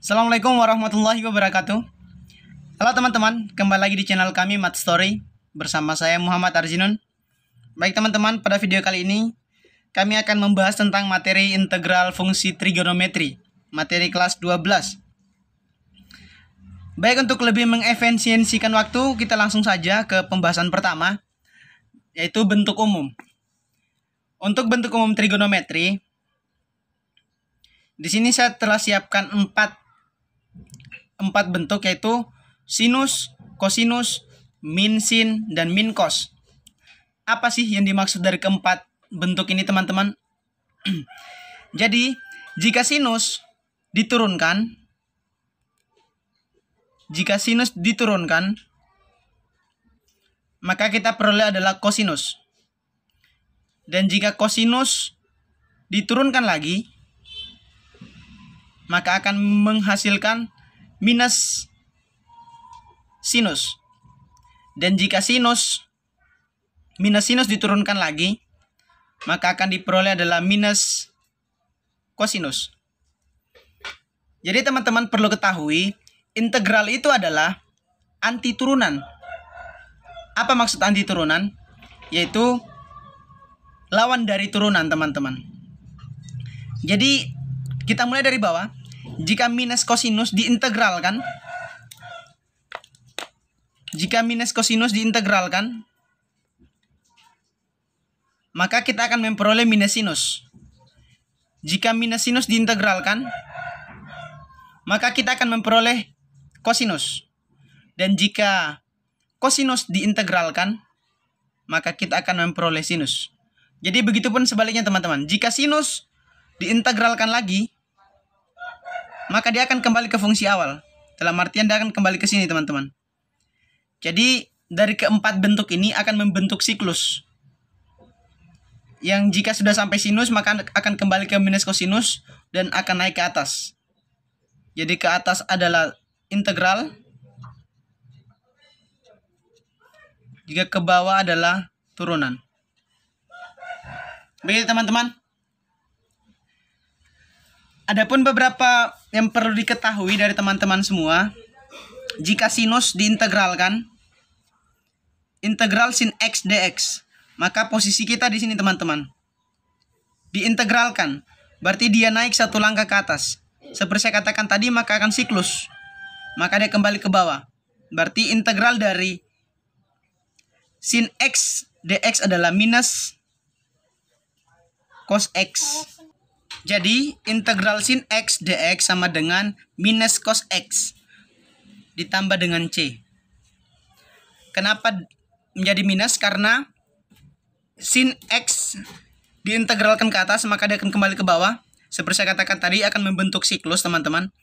Assalamualaikum warahmatullahi wabarakatuh. Halo teman-teman, kembali lagi di channel kami Math Story bersama saya Muhammad Arzinun. Baik teman-teman, pada video kali ini kami akan membahas tentang materi integral fungsi trigonometri, materi kelas 12. Baik, untuk lebih mengefisiensikan waktu, kita langsung saja ke pembahasan pertama, yaitu bentuk umum. Untuk bentuk umum trigonometri, di sini saya telah siapkan empat bentuk, yaitu sinus, kosinus, min sin, dan min cos. Apa sih yang dimaksud dari keempat bentuk ini, teman-teman? Jadi, jika sinus diturunkan, maka kita peroleh adalah kosinus. Dan jika kosinus diturunkan lagi, maka akan menghasilkan minus sinus. Dan jika minus sinus diturunkan lagi, maka akan diperoleh adalah minus kosinus. Jadi teman-teman perlu ketahui, integral itu adalah anti turunan. Apa maksud anti turunan? Yaitu lawan dari turunan, teman-teman. Jadi kita mulai dari bawah. Jika minus kosinus diintegralkan, maka kita akan memperoleh minus sinus. Jika minus sinus diintegralkan, maka kita akan memperoleh kosinus. Dan jika kosinus diintegralkan, maka kita akan memperoleh sinus. Jadi begitupun sebaliknya, teman-teman. Jika sinus diintegralkan lagi, maka dia akan kembali ke fungsi awal. Dalam artian dia akan kembali ke sini, teman-teman. Jadi dari keempat bentuk ini akan membentuk siklus. Yang jika sudah sampai sinus, maka akan kembali ke minus kosinus dan akan naik ke atas. Jadi ke atas adalah integral. Jika ke bawah adalah turunan. Baik, teman-teman. Adapun beberapa yang perlu diketahui dari teman-teman semua, jika sinus diintegralkan, integral sin x dx, maka posisi kita di sini, teman-teman. Diintegralkan, berarti dia naik satu langkah ke atas. Seperti saya katakan tadi, maka akan siklus. Maka dia kembali ke bawah. Berarti integral dari sin x dx adalah minus cos x. Jadi, integral sin x dx sama dengan minus cos x ditambah dengan c. Kenapa menjadi minus? Karena sin x diintegralkan ke atas, maka dia akan kembali ke bawah. Seperti saya katakan tadi, akan membentuk siklus, teman-teman.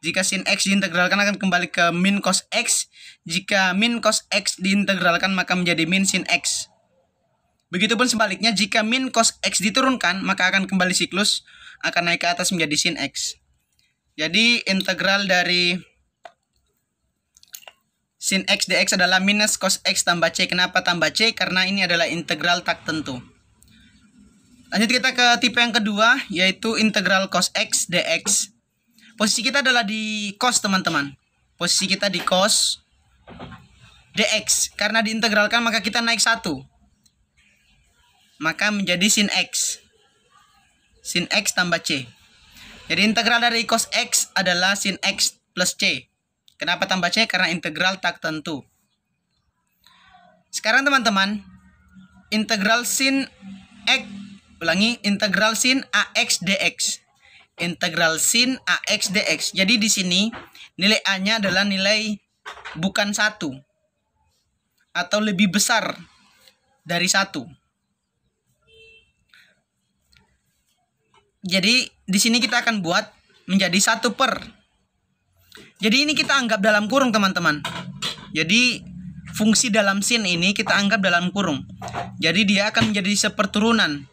Jika sin x diintegralkan akan kembali ke min cos x. Jika min cos x diintegralkan, maka menjadi min sin x. Begitupun sebaliknya, jika min cos x diturunkan, maka akan kembali siklus, akan naik ke atas menjadi sin x. Jadi integral dari sin x dx adalah minus cos x tambah c. Kenapa tambah c? Karena ini adalah integral tak tentu. Lanjut kita ke tipe yang kedua, yaitu integral cos x dx. Posisi kita adalah di cos, teman-teman. Posisi kita di cos dx. Karena diintegralkan, maka kita naik 1. Maka menjadi sin x. Sin x tambah c. Jadi integral dari cos x adalah sin x plus c. Kenapa tambah c? Karena integral tak tentu. Sekarang teman-teman, integral sin x, integral sin ax dx. Integral sin ax dx. Jadi di sini nilai a-nya adalah nilai bukan 1 atau lebih besar dari 1. Jadi di sini kita akan buat menjadi 1 per. Jadi ini kita anggap dalam kurung, teman-teman. Jadi fungsi dalam sin ini kita anggap dalam kurung. Jadi dia akan menjadi seperturunan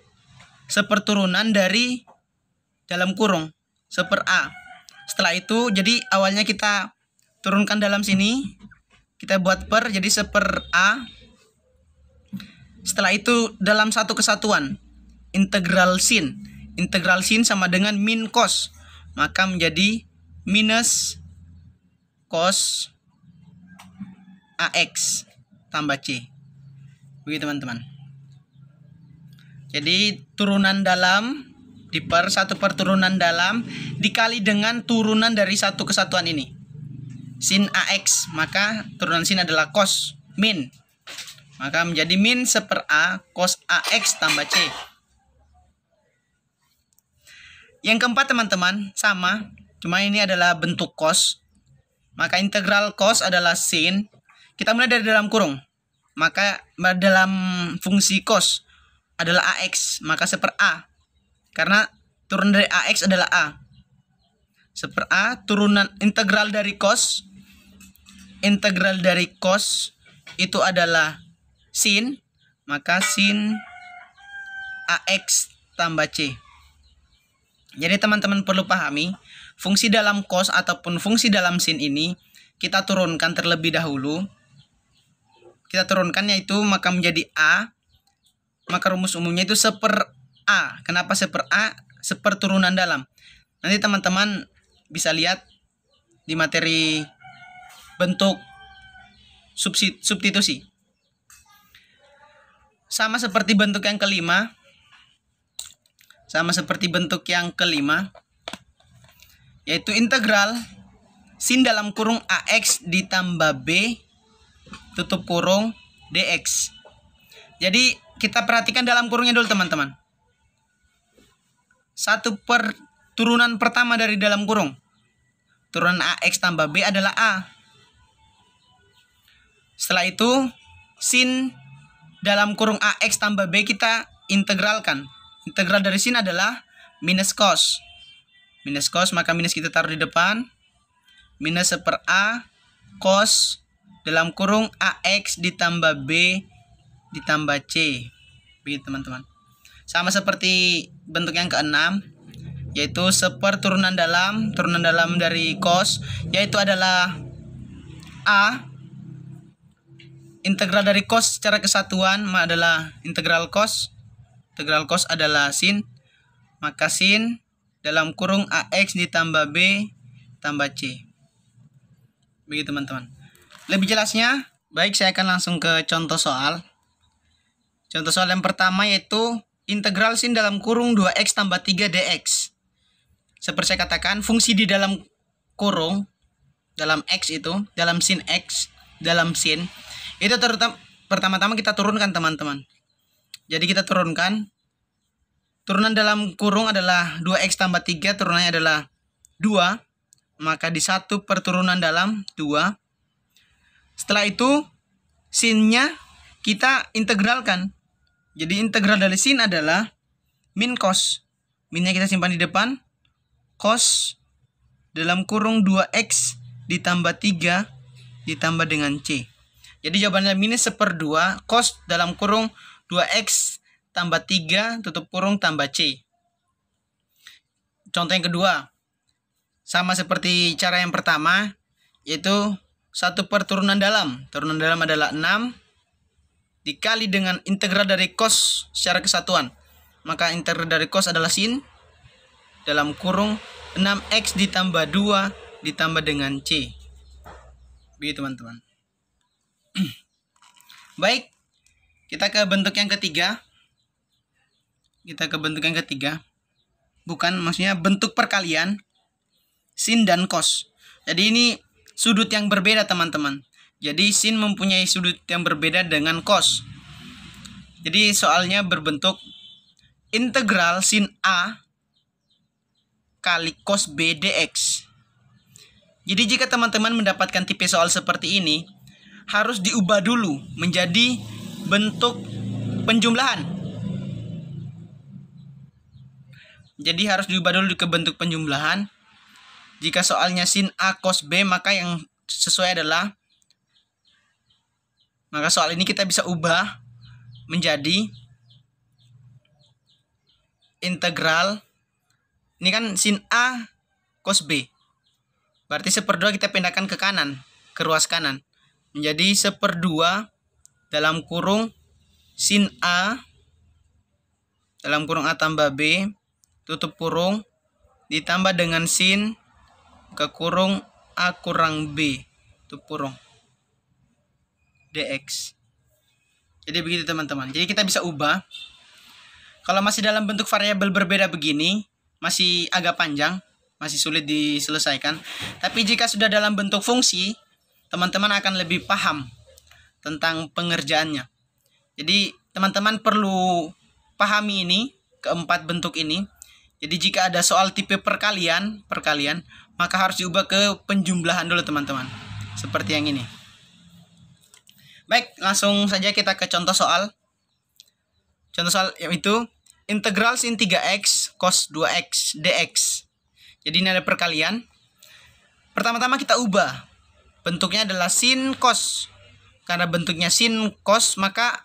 dari dalam kurung, seper a. Setelah itu, jadi awalnya kita turunkan dalam sini, kita buat per, jadi seper a. Setelah itu dalam satu kesatuan, integral sin sama dengan min cos, maka menjadi minus cos AX tambah C. Begitu teman-teman. Jadi turunan dalam satu per turunan dalam dikali dengan turunan dari satu kesatuan ini. Sin AX, maka turunan sin adalah cos min. Maka menjadi min 1/A cos AX tambah C. Yang keempat teman-teman, sama. Cuma ini adalah bentuk cos. Maka integral cos adalah sin. Kita mulai dari dalam kurung. Maka dalam fungsi cos adalah AX. Maka 1/A. Karena turunan dari AX adalah A. 1/A turunan integral dari cos. Integral dari cos itu adalah sin. Maka sin AX tambah C. Jadi teman-teman perlu pahami, fungsi dalam cos ataupun fungsi dalam sin ini kita turunkan terlebih dahulu. Kita turunkan yaitu maka menjadi A. Maka rumus umumnya itu 1/A. Kenapa 1/A? Seperturunan dalam. Nanti teman-teman bisa lihat di materi bentuk substitusi. Sama seperti bentuk yang kelima. Yaitu integral sin dalam kurung AX ditambah B tutup kurung DX. Jadi kita perhatikan dalam kurungnya dulu teman-teman. 1 per turunan pertama dari dalam kurung. Turunan AX tambah B adalah A. Setelah itu sin dalam kurung AX tambah B kita integralkan. Integral dari sin adalah minus cos. Minus cos, maka minus kita taruh di depan. Minus 1/A cos dalam kurung AX ditambah B ditambah C. Begitu teman-teman. Sama seperti bentuk yang keenam, yaitu turunan dalam dari cos, yaitu adalah A. Integral dari cos secara kesatuan adalah integral cos. Integral cos adalah sin. Maka sin dalam kurung AX ditambah B tambah C. Begitu teman-teman. Lebih jelasnya, baik saya akan langsung ke contoh soal. Contoh soal yang pertama yaitu integral sin dalam kurung 2X tambah 3 DX. Seperti saya katakan, fungsi di dalam kurung, dalam X itu, dalam sin X, dalam sin, itu pertama-tama kita turunkan teman-teman. Jadi kita turunkan. Turunan dalam kurung adalah 2X tambah 3, turunannya adalah 2. Maka di 1 per turunan dalam 2. Setelah itu sinnya kita integralkan. Jadi integral dari sin adalah min cos. Minnya kita simpan di depan. Cos dalam kurung 2X ditambah 3 ditambah dengan C. Jadi jawabannya minus 1/2 cos dalam kurung 2X tambah 3 tutup kurung tambah C. Contoh yang kedua, sama seperti cara yang pertama, yaitu 1 per turunan dalam. Turunan dalam adalah 6 dikali dengan integral dari cos secara kesatuan. Maka integral dari cos adalah sin dalam kurung 6X ditambah 2 ditambah dengan C. Begitu teman-teman. Baik, kita ke bentuk yang ketiga. Bukan, maksudnya bentuk perkalian sin dan cos. Jadi ini sudut yang berbeda teman-teman. Jadi sin mempunyai sudut yang berbeda dengan cos. Jadi soalnya berbentuk integral sin A kali cos B dx. Jadi jika teman-teman mendapatkan tipe soal seperti ini, harus diubah dulu menjadi bentuk penjumlahan. Jadi harus diubah dulu ke bentuk penjumlahan. Jika soalnya sin A cos B, maka yang sesuai adalah, maka soal ini kita bisa ubah menjadi integral. Ini kan sin A cos B. Berarti 1/2 kita pindahkan ke kanan, ke ruas kanan. Menjadi 1/2 dalam kurung sin A dalam kurung A tambah B tutup kurung ditambah dengan sin buka kurung A kurang B tutup kurung dx. Jadi begitu teman-teman. Jadi kita bisa ubah. Kalau masih dalam bentuk variabel berbeda begini, masih agak panjang, masih sulit diselesaikan. Tapi jika sudah dalam bentuk fungsi, teman-teman akan lebih paham tentang pengerjaannya. Jadi teman-teman perlu pahami ini, keempat bentuk ini. Jadi jika ada soal tipe perkalian, maka harus diubah ke penjumlahan dulu teman-teman. Seperti yang ini. Baik, langsung saja kita ke contoh soal. Contoh soal yaitu integral sin 3x cos 2x dx. Jadi ini ada perkalian. Pertama-tama kita ubah. Bentuknya adalah sin cos. Karena bentuknya sin cos, maka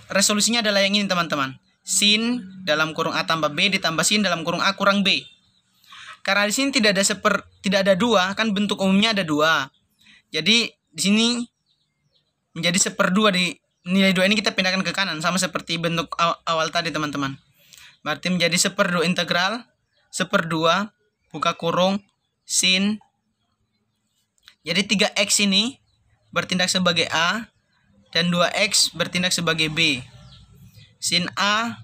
resolusinya adalah yang ini teman-teman. Sin dalam kurung A tambah B ditambah sin dalam kurung A kurang B. Karena di sini tidak ada 2, kan bentuk umumnya ada 2. Jadi di sini menjadi 1/2 di nilai 2 ini kita pindahkan ke kanan sama seperti bentuk awal tadi teman-teman. Berarti menjadi 1/2 integral 1/2 buka kurung sin. Jadi 3x ini bertindak sebagai A dan 2x bertindak sebagai B. Sin A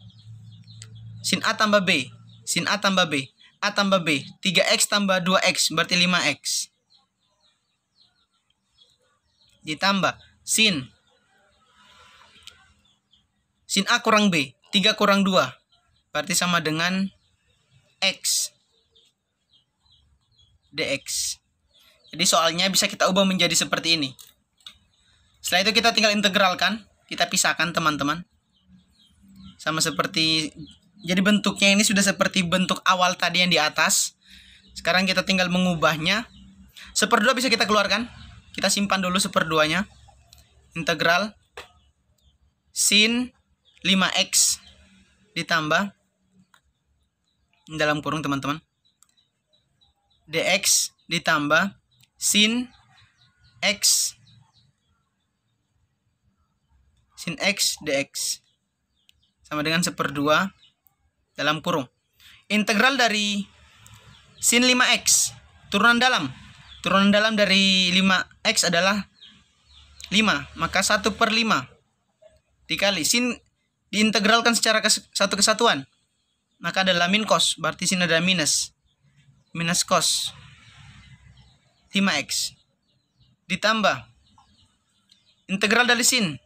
tambah B, sin A tambah B, A tambah B, 3x tambah 2x berarti 5x. Ditambah sin A kurang B, 3 kurang 2 berarti sama dengan x dx. Jadi soalnya bisa kita ubah menjadi seperti ini. Setelah itu kita tinggal integralkan, kita pisahkan teman-teman. Sama seperti, jadi bentuknya ini sudah seperti bentuk awal tadi yang di atas. Sekarang kita tinggal mengubahnya. 1/2 bisa kita keluarkan. Kita simpan dulu 1/2-nya. Integral sin 5x ditambah dalam kurung teman-teman dx ditambah sin x dx sama dengan 1/2 dalam kurung. Integral dari sin 5x turunan dalam dari 5x adalah 5, maka 1/5 dikali sin diintegralkan secara satu kesatuan, maka adalah min cos, berarti sini ada minus cos 5x ditambah integral dari sin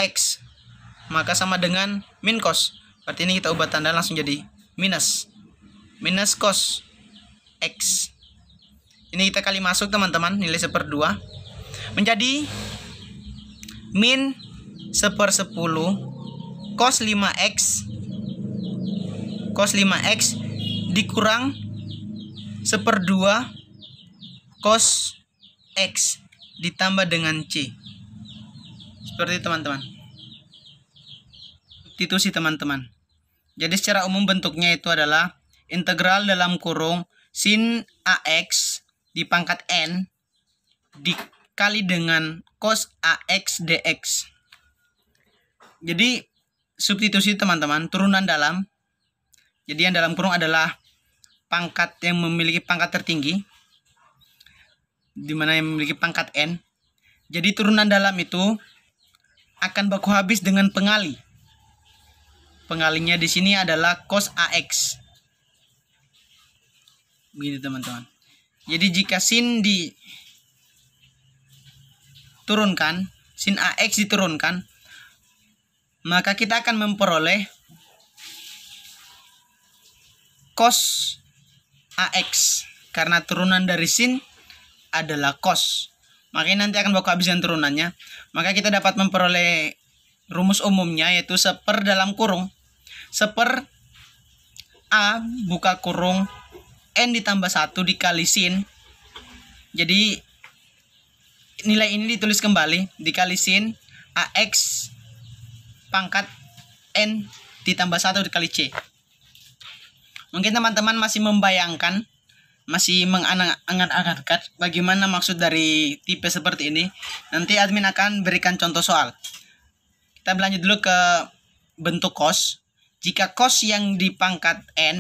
x, maka sama dengan min cos, berarti ini kita ubah tanda langsung jadi minus cos x. Ini kita kali masuk teman-teman, nilai 1/2 menjadi min 1/10 cos 5x dikurang 1/2 cos x ditambah dengan c. Seperti itu teman-teman. Substitusi teman-teman. Jadi secara umum bentuknya itu adalah integral dalam kurung sin ax dipangkat n dikali dengan cos ax dx. Jadi substitusi teman-teman, turunan dalam. Jadi yang dalam kurung adalah pangkat yang memiliki pangkat tertinggi, dimana yang memiliki pangkat n. Jadi turunan dalam itu akan baku habis dengan pengali. Pengalinya di sini adalah cos ax. Begini teman-teman. Jadi jika sin diturunkan, sin ax diturunkan, maka kita akan memperoleh cos ax. Karena turunan dari sin adalah cos, makanya nanti akan baku habis dengan turunannya. Maka kita dapat memperoleh rumus umumnya, yaitu 1 dalam kurung 1 A buka kurung n ditambah 1 dikali sin. Jadi nilai ini ditulis kembali dikali sin ax pangkat n ditambah 1 dikali c. Mungkin teman-teman masih membayangkan, masih mengangan-angan bagaimana maksud dari tipe seperti ini. Nanti admin akan berikan contoh soal. Kita berlanjut dulu ke bentuk cos. Jika cos yang dipangkat n,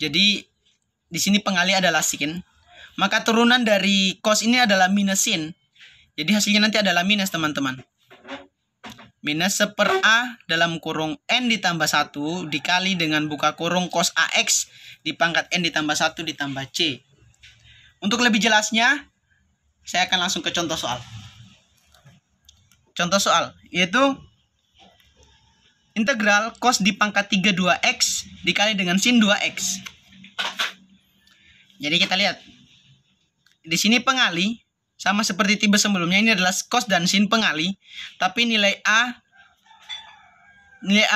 jadi di sini pengali adalah sin, maka turunan dari cos ini adalah minus sin. Jadi hasilnya nanti adalah minus, teman-teman. Minus 1/A dalam kurung N ditambah 1 dikali dengan buka kurung cos AX dipangkat N ditambah 1 ditambah C. Untuk lebih jelasnya, saya akan langsung ke contoh soal. Contoh soal, yaitu integral cos dipangkat 32X dikali dengan sin 2X. Jadi kita lihat. Di sini pengali, sama seperti tipe sebelumnya, ini adalah cos dan sin pengali. Tapi nilai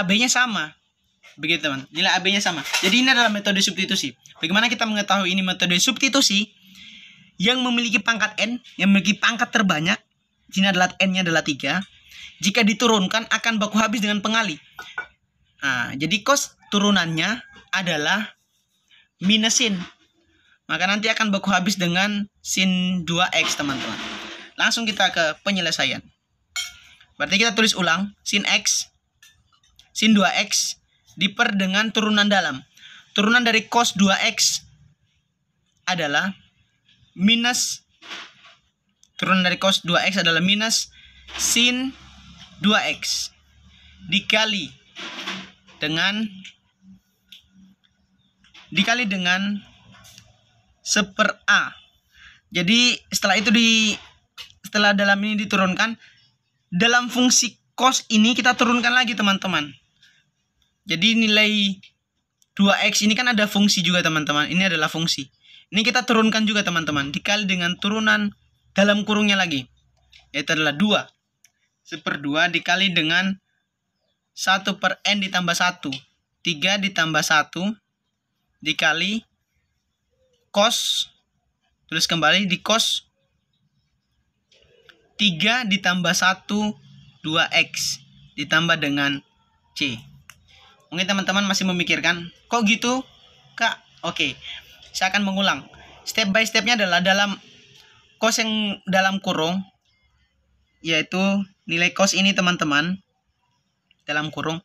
AB-nya sama. Begitu, teman. Nilai AB-nya sama. Jadi ini adalah metode substitusi. Bagaimana kita mengetahui ini metode substitusi? Yang memiliki pangkat N, yang memiliki pangkat terbanyak, sini adalah N-nya adalah 3. Jika diturunkan akan baku habis dengan pengali. Nah, jadi cos turunannya adalah minus sin. Maka nanti akan baku habis dengan sin 2X, teman-teman. Langsung kita ke penyelesaian. Berarti kita tulis ulang, sin X, sin 2X, diper dengan turunan dalam. Turunan dari cos 2X adalah minus, turunan dari cos 2X adalah minus sin 2X dikali dengan 1/A. Jadi setelah dalam ini diturunkan, dalam fungsi cos ini kita turunkan lagi, teman-teman. Jadi nilai 2X ini kan ada fungsi juga, teman-teman. Ini adalah fungsi. Ini kita turunkan juga, teman-teman. Dikali dengan turunan dalam kurungnya lagi. Yaitu adalah 2. 1/2 dikali dengan 1/N ditambah 1. 3 ditambah 1 dikali cos. Tulis kembali di cos 3 ditambah 1 2X ditambah dengan C. Mungkin teman-teman masih memikirkan, kok gitu, Kak? Oke. Saya akan mengulang. Step by stepnya adalah dalam cos yang dalam kurung, yaitu nilai cos ini, teman-teman, dalam kurung,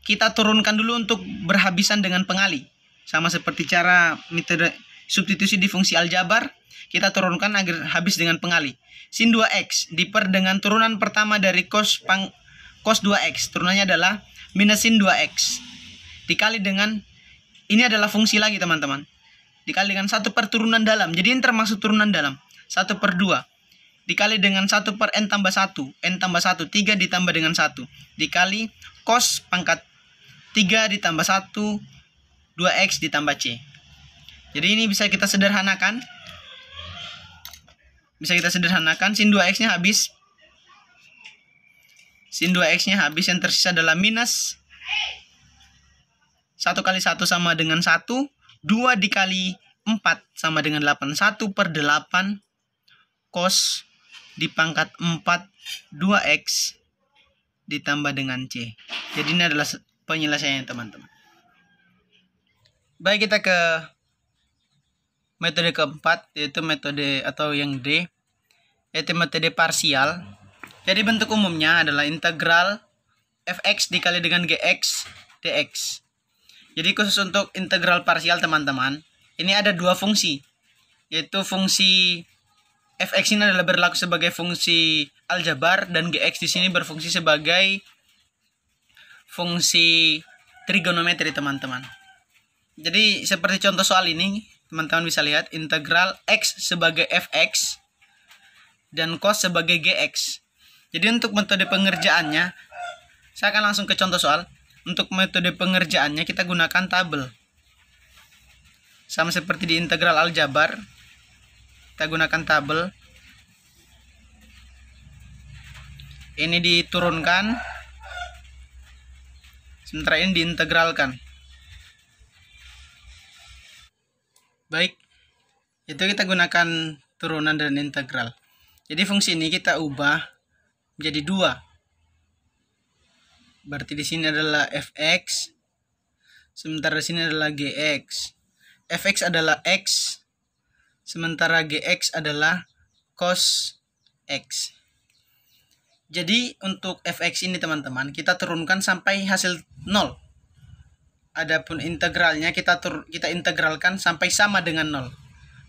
kita turunkan dulu untuk berhabisan dengan pengali. Sama seperti cara metode substitusi di fungsi aljabar, kita turunkan agar habis dengan pengali. Sin 2X diper dengan turunan pertama dari cos 2X. Turunannya adalah minus sin 2X. Dikali dengan, ini adalah fungsi lagi, teman-teman. Dikali dengan 1 per turunan dalam. Jadi ini termasuk turunan dalam. 1/2. Dikali dengan 1/N tambah 1. N tambah 1. 3 ditambah dengan 1. Dikali cos pangkat 3 ditambah 1. 2X ditambah C. Jadi ini bisa kita sederhanakan. Sin 2X-nya habis. Sin 2X-nya habis. Yang tersisa adalah minus 1 kali 1 sama dengan 1. 2 dikali 4 sama dengan 8. 1/8 cos dipangkat 4 2X ditambah dengan C. Jadi ini adalah penyelesaiannya, teman-teman. Baik, kita ke metode keempat, yaitu metode atau yang D, yaitu metode parsial. Jadi bentuk umumnya adalah integral fx dikali dengan gx dx. Jadi khusus untuk integral parsial, teman-teman, ini ada dua fungsi, yaitu fungsi fx ini adalah berlaku sebagai fungsi aljabar dan gx di sini berfungsi sebagai fungsi trigonometri, teman-teman. Jadi seperti contoh soal ini, teman-teman bisa lihat integral x sebagai fx dan cos sebagai gx. Jadi untuk metode pengerjaannya, saya akan langsung ke contoh soal. Untuk metode pengerjaannya kita gunakan tabel. Sama seperti di integral aljabar, kita gunakan tabel. Ini diturunkan, sementara ini diintegralkan. Baik, itu kita gunakan turunan dan integral. Jadi fungsi ini kita ubah menjadi 2. Berarti di sini adalah fx, sementara di sini adalah gx. Fx adalah x, sementara gx adalah cos x. Jadi untuk fx ini, teman-teman, kita turunkan sampai hasil 0. Adapun integralnya kita integralkan sampai sama dengan 0.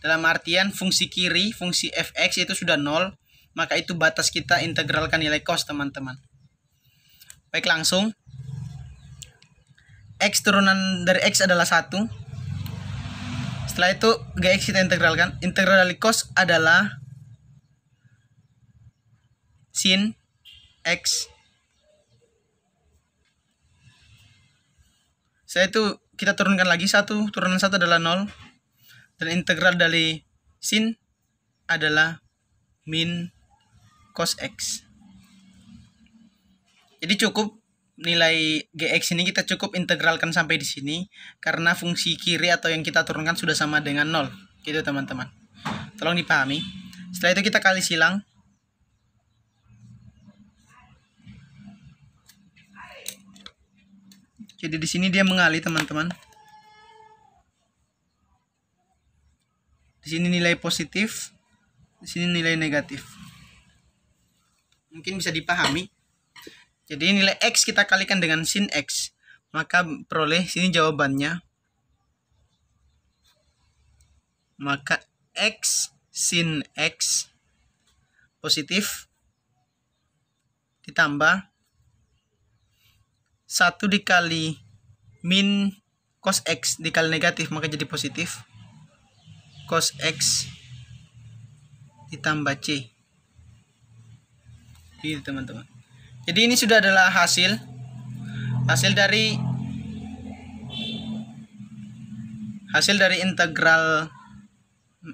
Dalam artian fungsi kiri, fungsi fx itu sudah 0, maka itu batas kita integralkan nilai cos, teman-teman. Baik, langsung. X turunan dari X adalah 1. Setelah itu Gx kita integralkan. Integral dari cos adalah sin X. Setelah itu kita turunkan lagi 1. Turunan 1 adalah 0. Dan integral dari sin adalah min cos X. Jadi cukup nilai Gx ini kita cukup integralkan sampai di sini karena fungsi kiri atau yang kita turunkan sudah sama dengan 0. Gitu, teman-teman. Tolong dipahami. Setelah itu kita kali silang. Jadi di sini dia mengali, teman-teman. Di sini nilai positif, di sini nilai negatif. Mungkin bisa dipahami. Jadi nilai X kita kalikan dengan sin X, maka peroleh sini jawabannya. Maka X sin X positif ditambah 1 dikali min cos X dikali negatif, maka jadi positif. Cos X ditambah C. Gitu, teman-teman. Jadi ini sudah adalah hasil dari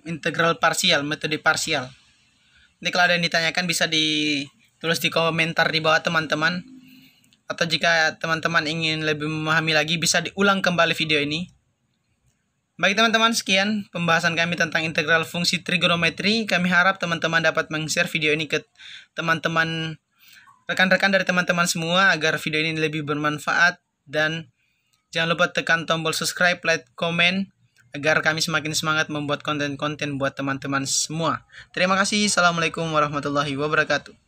integral parsial, metode parsial. Ini kalau ada yang ditanyakan bisa ditulis di komentar di bawah, teman-teman. Atau jika teman-teman ingin lebih memahami lagi bisa diulang kembali video ini. Baik, teman-teman, sekian pembahasan kami tentang integral fungsi trigonometri. Kami harap teman-teman dapat meng-share video ini ke teman-teman, rekan-rekan dari teman-teman semua agar video ini lebih bermanfaat. Dan jangan lupa tekan tombol subscribe, like, komen agar kami semakin semangat membuat konten-konten buat teman-teman semua. Terima kasih. Assalamualaikum warahmatullahi wabarakatuh.